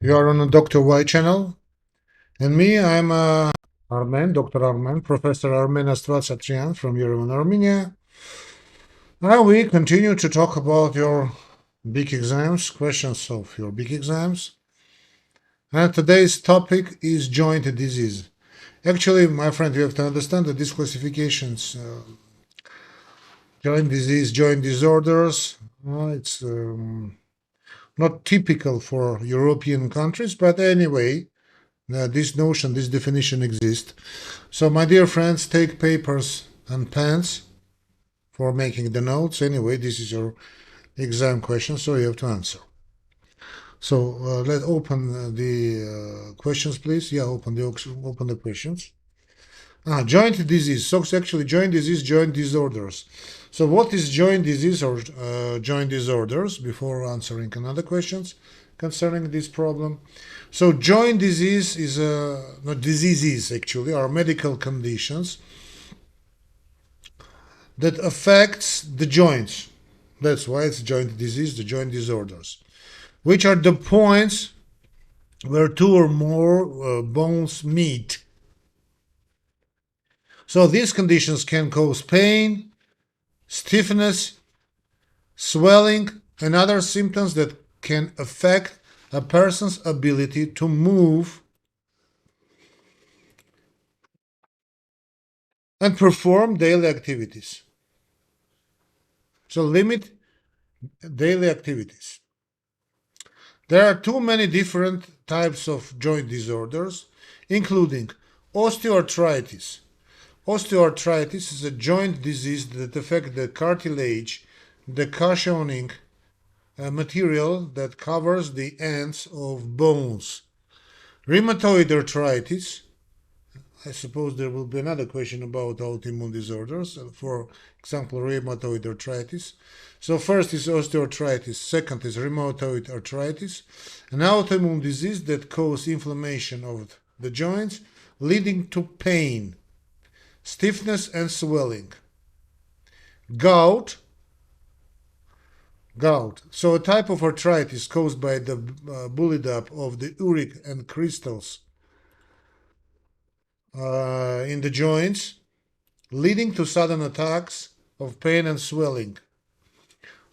You are on the Dr. Y channel, and me, I'm Armen, Dr. Armen, Professor Armen Astvatsatryan from Yerevan, Armenia. Now we continue to talk about your big exams, questions of your big exams. And today's topic is joint disease. Actually, my friend, you have to understand that these classifications, joint disease, joint disorders, it's not typical for European countries, but anyway, this notion, this definition exists. So, my dear friends, take papers and pens for making the notes. Anyway, this is your exam question, so you have to answer. So, let's open the questions, please. Yeah, open the questions. Joint disease. So, actually, joint disease, joint disorders. So, what is joint disease or joint disorders? Before answering another questions concerning this problem. So, joint disease is not diseases actually are medical conditions that affects the joints. That's why it's joint disease, the joint disorders, which are the points where two or more bones meet. So these conditions can cause pain, stiffness, swelling, and other symptoms that can affect a person's ability to move and perform daily activities. So limit daily activities. There are too many different types of joint disorders, including osteoarthritis. Osteoarthritis is a joint disease that affects the cartilage, the cushioning material that covers the ends of bones. Rheumatoid arthritis. I suppose there will be another question about autoimmune disorders, for example, rheumatoid arthritis. So first is osteoarthritis, second is rheumatoid arthritis, an autoimmune disease that causes inflammation of the joints, leading to pain, stiffness, and swelling. Gout. So a type of arthritis caused by the buildup of the uric and crystals in the joints, leading to sudden attacks of pain and swelling.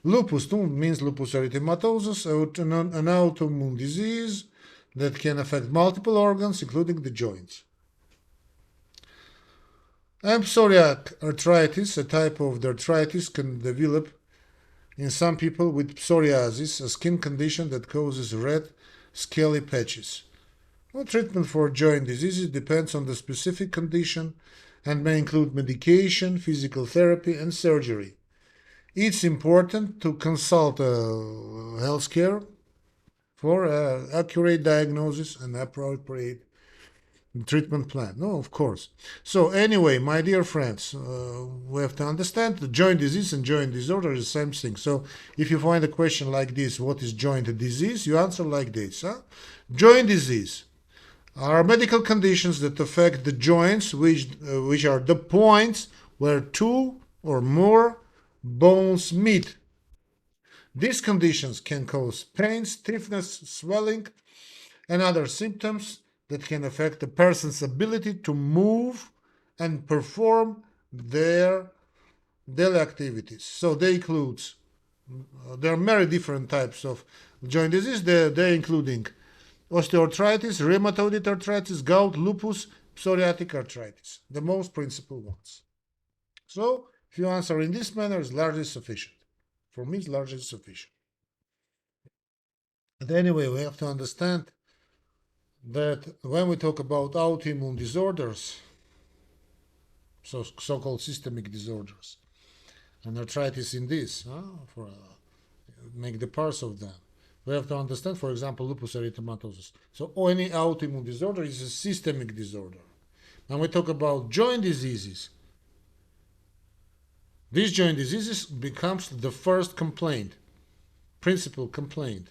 Lupus means lupus erythematosus, an autoimmune disease that can affect multiple organs, including the joints. And psoriatic arthritis, a type of arthritis, can develop in some people with psoriasis, a skin condition that causes red, scaly patches. Well, treatment for joint diseases depends on the specific condition and may include medication, physical therapy, and surgery. It's important to consult healthcare for accurate diagnosis and appropriate treatment plan. No, of course. So anyway, my dear friends, we have to understand that joint disease and joint disorder is the same thing. So if you find a question like this, what is joint disease? You answer like this. Joint disease are medical conditions that affect the joints, which are the points where two or more bones meet. These conditions can cause pain, stiffness, swelling, and other symptoms that can affect a person's ability to move and perform their daily activities. So they include, there are many different types of joint disease. They including osteoarthritis, rheumatoid arthritis, gout, lupus, psoriatic arthritis, the most principal ones. So, if you answer in this manner, it's largely sufficient. For me, it's largely sufficient. But anyway, we have to understand that when we talk about autoimmune disorders, so-called systemic disorders, and arthritis in this, for make the parts of them, we have to understand, for example, lupus erythematosus. So any autoimmune disorder is a systemic disorder. When we talk about joint diseases, these joint diseases becomes the first complaint, principal complaint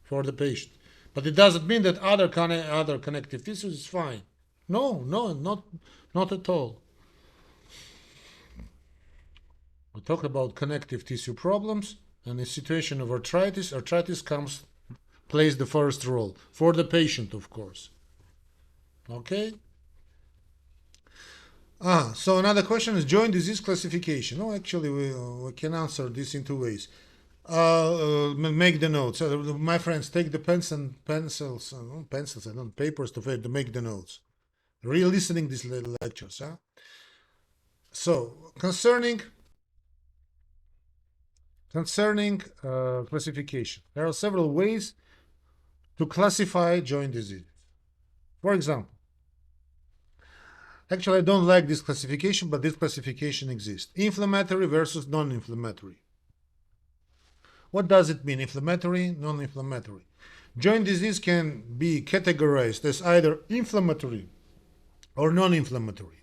for the patient. But it doesn't mean that other connective tissues is fine. No, not at all. We talk about connective tissue problems, and in a situation of arthritis comes plays the first role for the patient, of course. Okay. So another question is joint disease classification. No, actually, we can answer this in two ways. Make the notes. My friends, take the pens and pencils, pencils and papers to make the notes. Re-listening these lectures. Huh? So concerning classification, there are several ways to classify joint disease. For example, actually, I don't like this classification, but this classification exists. Inflammatory versus non-inflammatory. What does it mean? Inflammatory, non-inflammatory. Joint disease can be categorized as either inflammatory or non-inflammatory.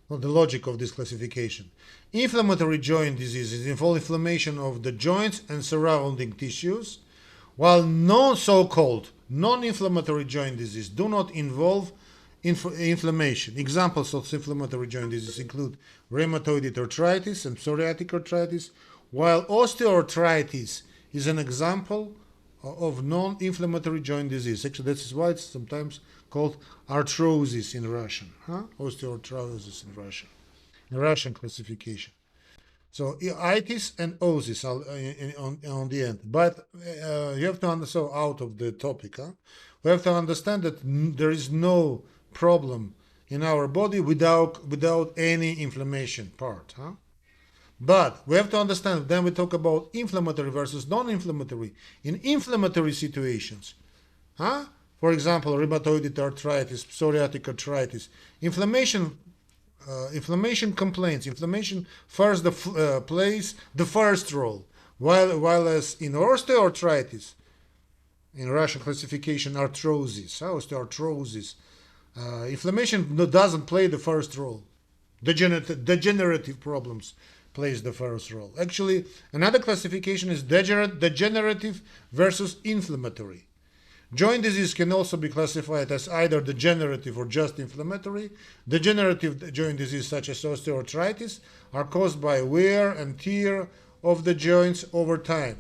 Well, the logic of this classification. Inflammatory joint diseases involve inflammation of the joints and surrounding tissues, while so-called non-inflammatory joint disease do not involve inflammation. Examples of inflammatory joint disease include rheumatoid arthritis and psoriatic arthritis, while osteoarthritis is an example of non-inflammatory joint disease. Actually, this is why it's sometimes called arthrosis in Russian. Osteoarthrosis in Russian. In Russian classification. So itis and osis on the end. But you have to understand, so out of the topic, we have to understand that there is no problem in our body without any inflammation part. But we have to understand, then we talk about inflammatory versus non-inflammatory. In inflammatory situations, for example, rheumatoid arthritis, psoriatic arthritis, inflammation complaints, inflammation first plays the first role, while as in osteoarthritis, in Russian classification, arthrosis, osteoarthrosis, inflammation doesn't play the first role. Degenerative problems plays the first role. Actually, another classification is degenerative versus inflammatory. Joint disease can also be classified as either degenerative or just inflammatory. Degenerative joint disease, such as osteoarthritis, are caused by wear and tear of the joints over time.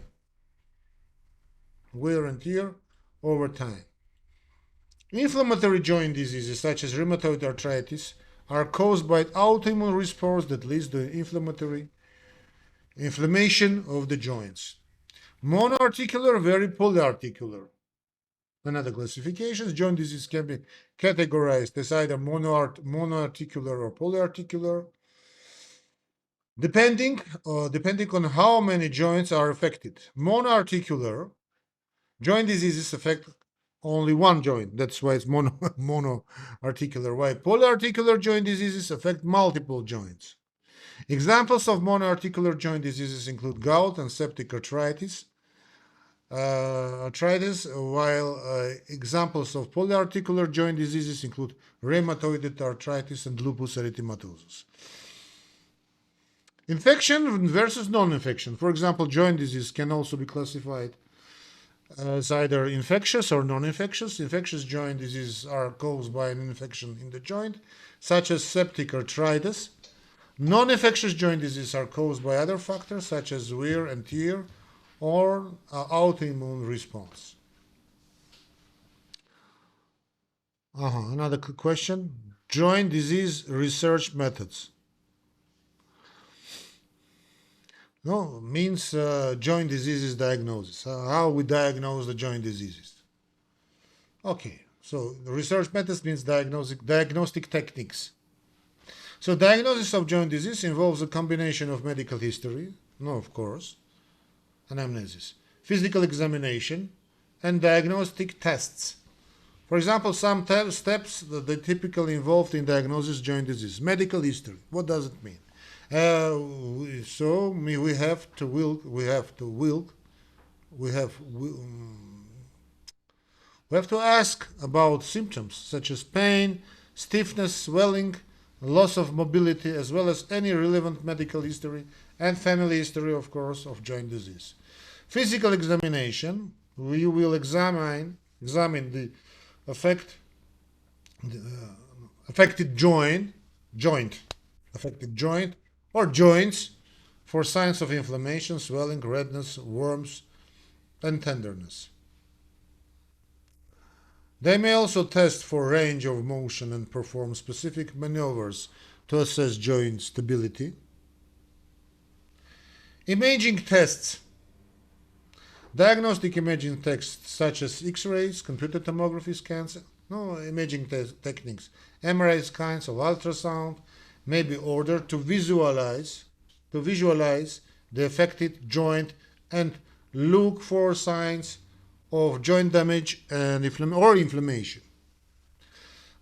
Wear and tear over time. Inflammatory joint diseases, such as rheumatoid arthritis, are caused by autoimmune response that leads to inflammation of the joints. Monoarticular, very polyarticular. Another classifications, joint disease can be categorized as either monoarticular or polyarticular, depending on how many joints are affected. Monoarticular joint diseases affect only one joint. That's why it's monoarticular. Why polyarticular joint diseases affect multiple joints. Examples of monoarticular joint diseases include gout and septic arthritis, while examples of polyarticular joint diseases include rheumatoid arthritis and lupus erythematosus. Infection versus non-infection. For example, joint disease can also be classified as either infectious or non-infectious. Infectious joint diseases are caused by an infection in the joint, such as septic arthritis. Non-infectious joint diseases are caused by other factors, such as wear and tear or autoimmune response. Another question. Joint disease research methods. No, means joint diseases diagnosis. How we diagnose the joint diseases. Okay, so the research methods means diagnostic techniques. So diagnosis of joint disease involves a combination of medical history, of course, anamnesis, physical examination, and diagnostic tests. For example, some steps that they typically involved in diagnosis joint disease. Medical history. What does it mean? We have to ask about symptoms such as pain, stiffness, swelling, loss of mobility, as well as any relevant medical history and family history, of course, of joint disease. Physical examination, we will examine the affected joint, or joints for signs of inflammation, swelling, redness, worms, and tenderness. They may also test for range of motion and perform specific maneuvers to assess joint stability. Imaging tests. Diagnostic imaging tests such as X-rays, computer tomography scans, imaging techniques, MRI scans of ultrasound may be ordered to visualize the affected joint and look for signs of joint damage and inflammation.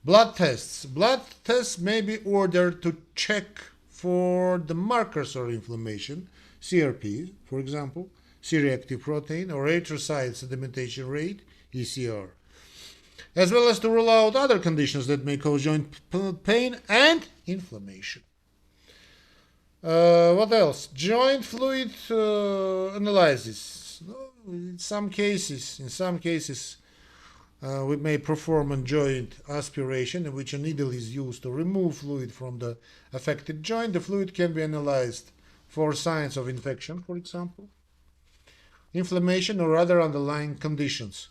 Blood tests. Blood tests may be ordered to check for the markers of inflammation, CRP, for example, C-reactive protein, or erythrocyte sedimentation rate, ECR, as well as to rule out other conditions that may cause joint pain and inflammation. What else? Joint fluid analysis. In some cases, we may perform a joint aspiration in which a needle is used to remove fluid from the affected joint. The fluid can be analyzed for signs of infection, for example, inflammation, or other underlying conditions.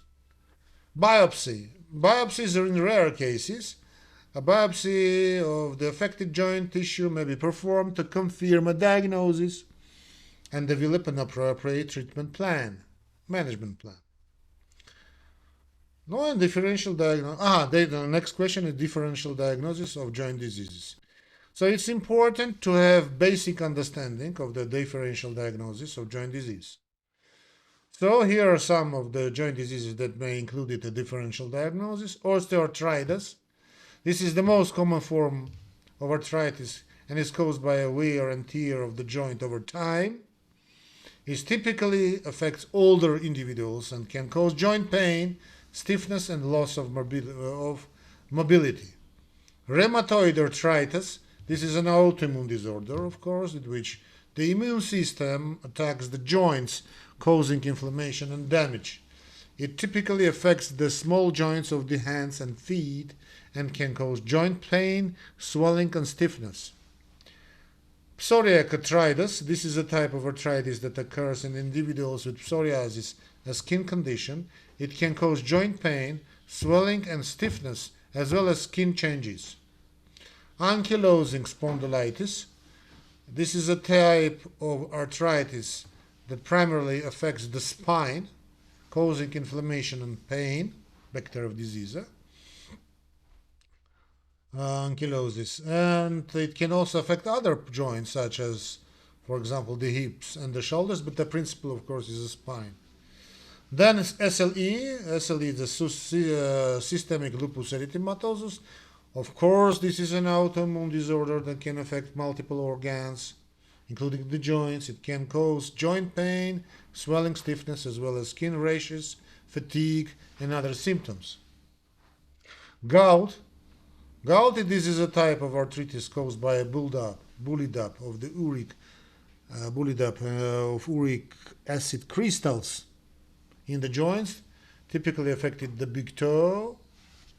Biopsy. Biopsies are in rare cases. A biopsy of the affected joint tissue may be performed to confirm a diagnosis and develop an appropriate treatment plan, management plan. No, and differential diagnosis. The next question is differential diagnosis of joint diseases. So it's important to have basic understanding of the differential diagnosis of joint disease. So here are some of the joint diseases that may include a differential diagnosis. Osteoarthritis. This is the most common form of arthritis and is caused by a wear and tear of the joint over time. It typically affects older individuals and can cause joint pain, stiffness, and loss of mobility. Rheumatoid arthritis. This is an autoimmune disorder, of course, in which the immune system attacks the joints, causing inflammation and damage. It typically affects the small joints of the hands and feet and can cause joint pain, swelling, and stiffness. Psoriatic arthritis. This is a type of arthritis that occurs in individuals with psoriasis, a skin condition. It can cause joint pain, swelling, and stiffness, as well as skin changes. Ankylosing spondylitis. This is a type of arthritis that primarily affects the spine, causing inflammation and pain, vector of disease. Ankylosis. And it can also affect other joints, such as, for example, the hips and the shoulders, but the principle, of course, is the spine. Then SLE. SLE is the systemic lupus erythematosus. Of course, this is an autoimmune disorder that can affect multiple organs, including the joints. It can cause joint pain, swelling, stiffness, as well as skin rashes, fatigue, and other symptoms. Gout. Gout, this is a type of arthritis caused by a buildup of the uric acid crystals in the joints, typically affected the big toe.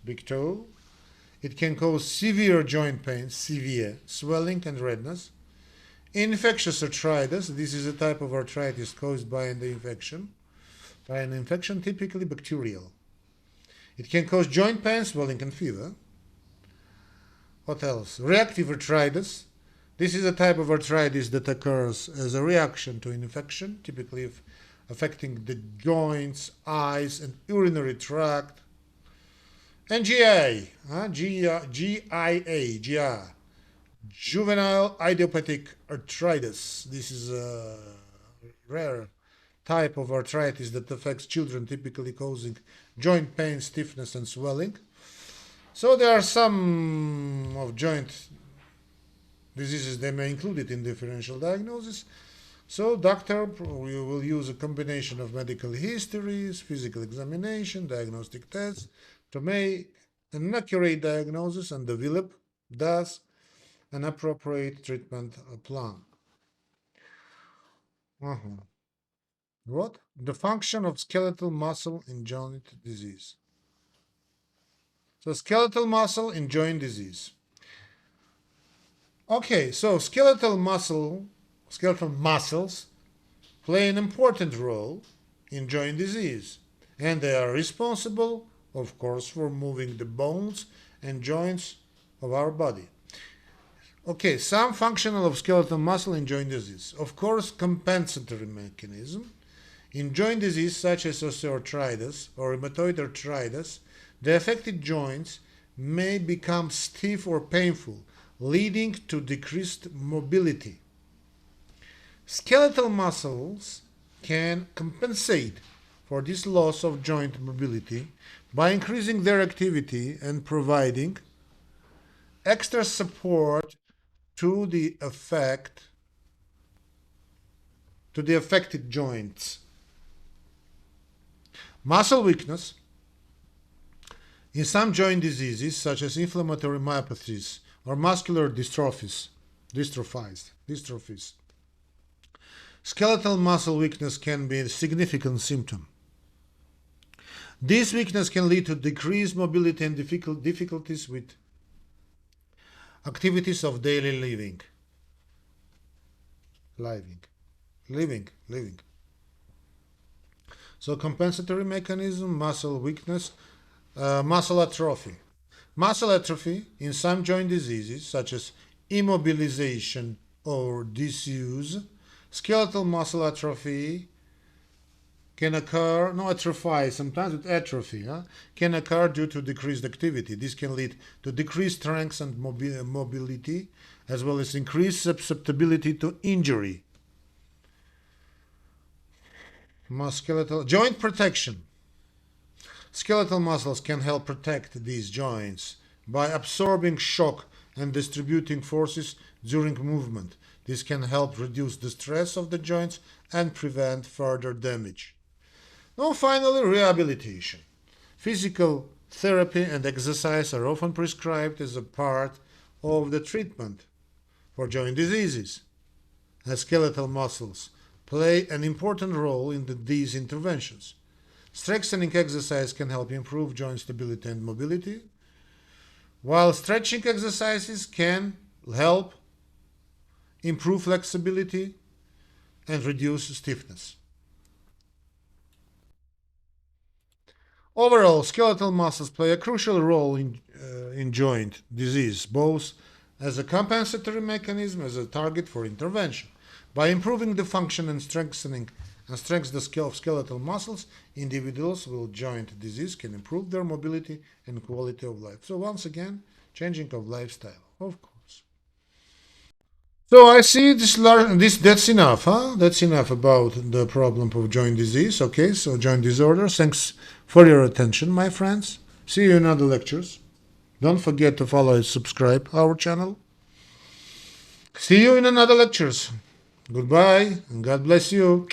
It can cause severe joint pain, severe swelling and redness. Infectious arthritis. This is a type of arthritis caused by an infection, typically bacterial. It can cause joint pain, swelling, and fever. What else? Reactive arthritis. This is a type of arthritis that occurs as a reaction to an infection, typically affecting the joints, eyes, and urinary tract. And GIA, juvenile idiopathic arthritis. This is a rare type of arthritis that affects children, typically causing joint pain, stiffness, and swelling. So there are some of joint diseases that may include it in differential diagnosis. So doctor will use a combination of medical histories, physical examination, diagnostic tests to make an accurate diagnosis and develop, thus, an appropriate treatment plan. What? The function of skeletal muscle in joint disease. So skeletal muscle in joint disease. Okay, so skeletal muscles play an important role in joint disease, and they are responsible of course, for moving the bones and joints of our body. Okay, some functional of skeletal muscle in joint disease. Of course, compensatory mechanism. In joint disease such as osteoarthritis or rheumatoid arthritis, the affected joints may become stiff or painful, leading to decreased mobility. Skeletal muscles can compensate for this loss of joint mobility by increasing their activity and providing extra support to the affected joints. Muscle weakness. In some joint diseases, such as inflammatory myopathies or muscular dystrophies, skeletal muscle weakness can be a significant symptom. This weakness can lead to decreased mobility and difficulties with activities of daily living. So compensatory mechanism, muscle weakness, muscle atrophy. Muscle atrophy in some joint diseases, such as immobilization or disuse, skeletal muscle atrophy can occur, sometimes with atrophy, can occur due to decreased activity. This can lead to decreased strength and mobility, as well as increased susceptibility to injury. Musculoskeletal joint protection. Skeletal muscles can help protect these joints by absorbing shock and distributing forces during movement. This can help reduce the stress of the joints and prevent further damage. Now, finally, rehabilitation. Physical therapy and exercise are often prescribed as a part of the treatment for joint diseases, as skeletal muscles play an important role in these interventions. Strengthening exercise can help improve joint stability and mobility, while stretching exercises can help improve flexibility and reduce stiffness. Overall, skeletal muscles play a crucial role in joint disease, both as a compensatory mechanism as a target for intervention. By improving the function and strengthening the skill of skeletal muscles, individuals with joint disease can improve their mobility and quality of life. So once again, changing of lifestyle, of course. So I see that's enough, huh? That's enough about the problem of joint disease. Okay, so joint disorders. Thanks for your attention, my friends. See you in other lectures. Don't forget to follow and subscribe our channel. See you in another lectures. Goodbye and God bless you.